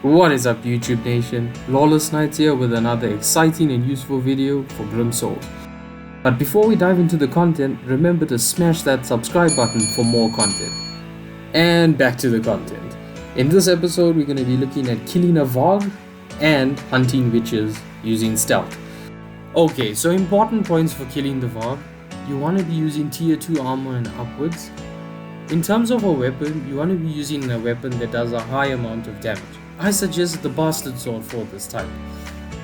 What is up YouTube Nation, Lawless Knights here with another exciting and useful video for Grim Souls. But before we dive into the content, remember to smash that subscribe button for more content. And back to the content. In this episode we're going to be looking at killing a Varg and hunting witches using stealth. Okay, so important points for killing the Varg. You want to be using tier 2 armor and upwards. In terms of a weapon, you want to be using a weapon that does a high amount of damage. I suggest the bastard sword for this type,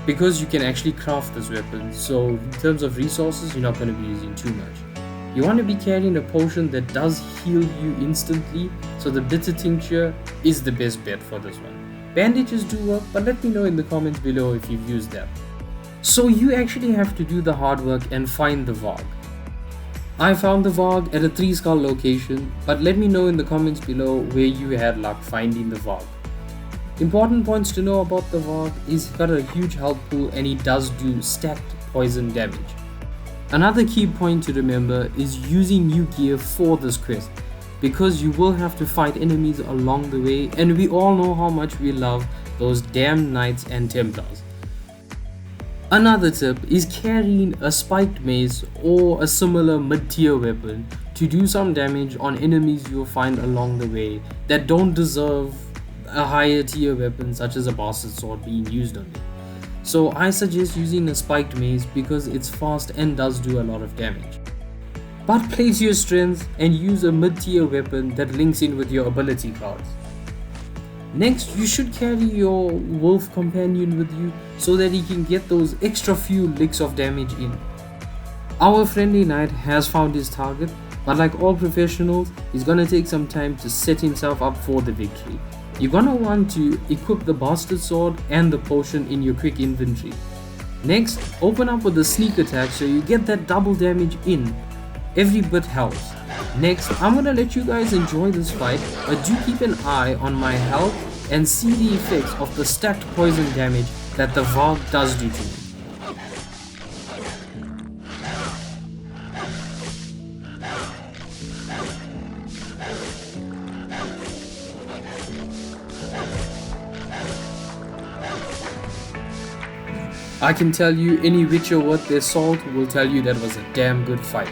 because you can actually craft this weapon, so in terms of resources you're not going to be using too much. You want to be carrying a potion that does heal you instantly, so the bitter tincture is the best bet for this one. Bandages do work, but let me know in the comments below if you've used them. So you actually have to do the hard work and find the Varg. I found the Varg at a 3 skull location, but let me know in the comments below where you had luck finding the Varg. Important points to know about the Varg is he's got a huge health pool and he does do stacked poison damage. Another key point to remember is using new gear for this quest, because you will have to fight enemies along the way, and we all know how much we love those damn knights and Templars. Another tip is carrying a spiked mace or a similar mid-tier weapon to do some damage on enemies you'll find along the way that don't deserve a higher tier weapon such as a bastard sword being used on it. So I suggest using a spiked mace because it's fast and does do a lot of damage. But play to your strengths and use a mid-tier weapon that links in with your ability cards. Next, you should carry your wolf companion with you so that he can get those extra few licks of damage in. Our friendly knight has found his target, but like all professionals, he's gonna take some time to set himself up for the victory. You're gonna want to equip the bastard sword and the potion in your quick inventory. Next, open up with a sneak attack so you get that double damage in. Every bit helps. Next, I'm gonna let you guys enjoy this fight, but do keep an eye on my health and see the effects of the stacked poison damage that the Varg does do to me. I can tell you, any witcher worth their salt will tell you that was a damn good fight.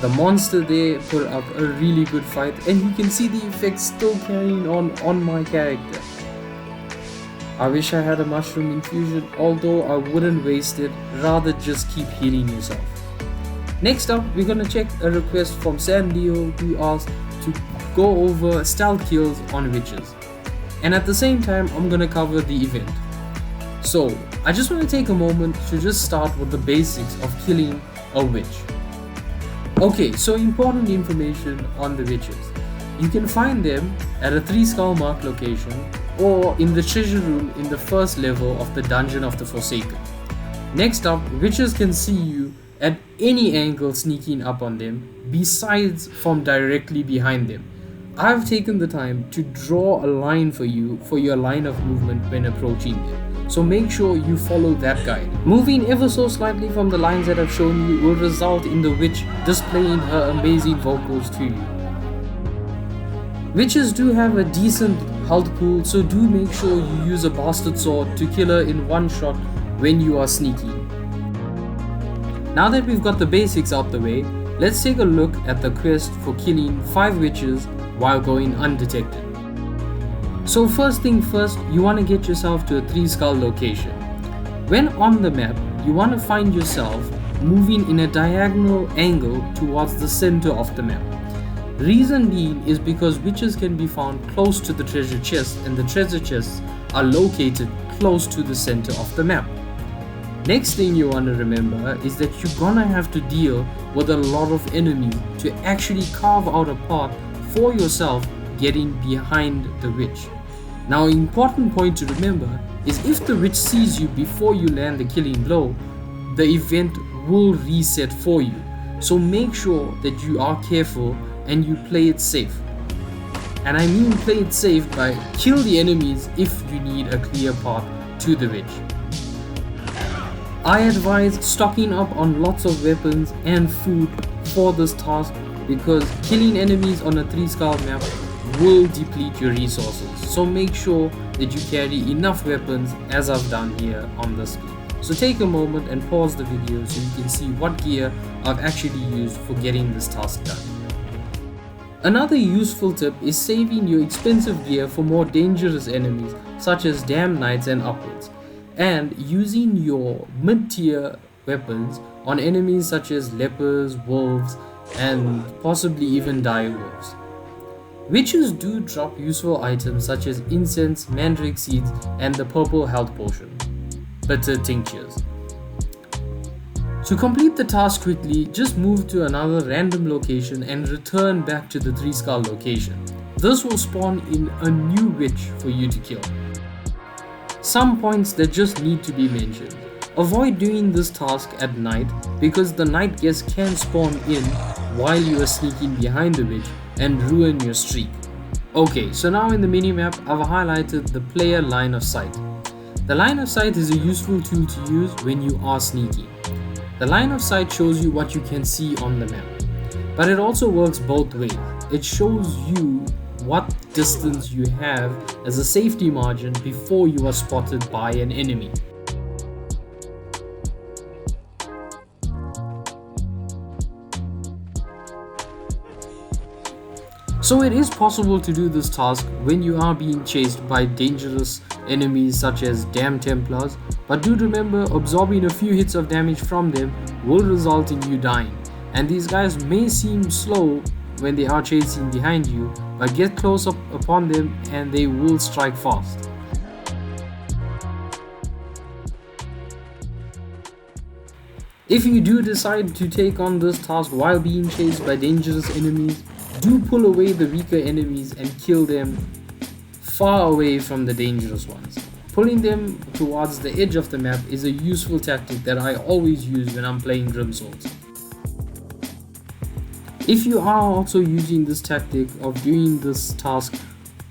The monster there put up a really good fight, and you can see the effects still carrying on my character. I wish I had a mushroom infusion, although I wouldn't waste it, rather just keep healing yourself. Next up, we're gonna check a request from San Leo, who asked to go over stealth kills on witches. And at the same time, I'm gonna cover the event. So, I just want to take a moment to just start with the basics of killing a witch. Okay, so important information on the witches. You can find them at a 3 skull mark location or in the treasure room in the first level of the Dungeon of the Forsaken. Next up, witches can see you at any angle sneaking up on them, besides from directly behind them. I've taken the time to draw a line for you for your line of movement when approaching them, so make sure you follow that guide. Moving ever so slightly from the lines that I've shown you will result in the witch displaying her amazing vocals to you. Witches do have a decent health pool, so do make sure you use a bastard sword to kill her in one shot when you are sneaking. Now that we've got the basics out the way, let's take a look at the quest for killing 5 witches while going undetected. So first thing first, you want to get yourself to a 3 skull location. When on the map, you want to find yourself moving in a diagonal angle towards the center of the map. Reason being is because witches can be found close to the treasure chest, and the treasure chests are located close to the center of the map. Next thing you want to remember is that you're gonna have to deal with a lot of enemies to actually carve out a path for yourself getting behind the witch. Now, an important point to remember is if the witch sees you before you land the killing blow, the event will reset for you. So make sure that you are careful and you play it safe. And I mean play it safe by kill the enemies if you need a clear path to the witch. I advise stocking up on lots of weapons and food for this task, because killing enemies on a 3 skull map will deplete deplete your resources, so make sure that you carry enough weapons as I've done here on this screen. So take a moment and pause the video so you can see what gear I've actually used for getting this task done. Another useful tip is saving your expensive gear for more dangerous enemies such as damned knights and upwards, and using your mid-tier weapons on enemies such as lepers, wolves, and possibly even dire wolves. Witches do drop useful items such as incense, mandrake seeds, and the purple health potion, bitter tinctures. To complete the task quickly, just move to another random location and return back to the 3-skull location. This will spawn in a new witch for you to kill. Some points that just need to be mentioned. Avoid doing this task at night because the night guests can spawn in while you are sneaking behind the witch and ruin your streak. Okay, so now in the minimap I've highlighted the player line of sight. The line of sight is a useful tool to use when you are sneaking. The line of sight shows you what you can see on the map, but it also works both ways. It shows you what distance you have as a safety margin before you are spotted by an enemy. So it is possible to do this task when you are being chased by dangerous enemies such as damned Templars, but do remember absorbing a few hits of damage from them will result in you dying, and these guys may seem slow when they are chasing behind you, but get close up upon them and they will strike fast. If you do decide to take on this task while being chased by dangerous enemies, do pull away the weaker enemies and kill them far away from the dangerous ones. Pulling them towards the edge of the map is a useful tactic that I always use when I'm playing Grim Souls. If you are also using this tactic of doing this task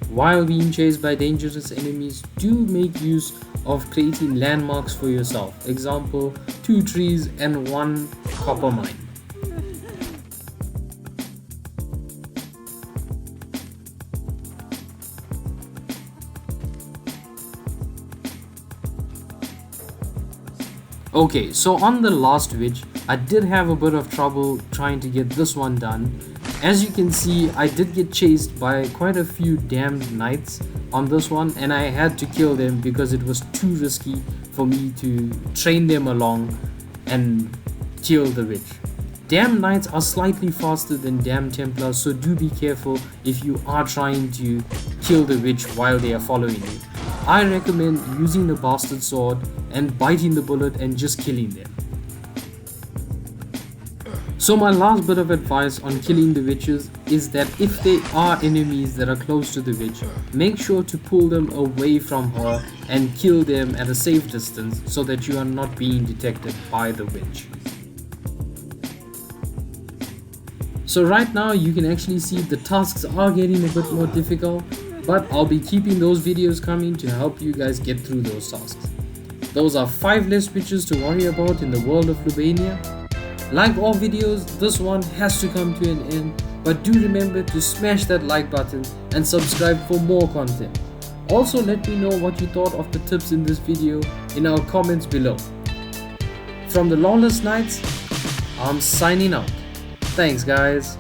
while being chased by dangerous enemies, do make use of creating landmarks for yourself. Example, 2 trees and 1 copper mine. Okay, so on the last witch, I did have a bit of trouble trying to get this one done. As you can see, I did get chased by quite a few damned knights on this one, and I had to kill them because it was too risky for me to train them along and kill the witch. Damned knights are slightly faster than damned Templars, so do be careful if you are trying to kill the witch while they are following you. I recommend using the bastard sword and biting the bullet and just killing them. So my last bit of advice on killing the witches is that if they are enemies that are close to the witch, make sure to pull them away from her and kill them at a safe distance so that you are not being detected by the witch. So right now you can actually see the tasks are getting a bit more difficult, but I'll be keeping those videos coming to help you guys get through those tasks. Those are 5 less witches to worry about in the world of Lubania. Like all videos, this one has to come to an end, but do remember to smash that like button and subscribe for more content. Also let me know what you thought of the tips in this video in our comments below. From the Lawless Knights, I'm signing out. Thanks guys.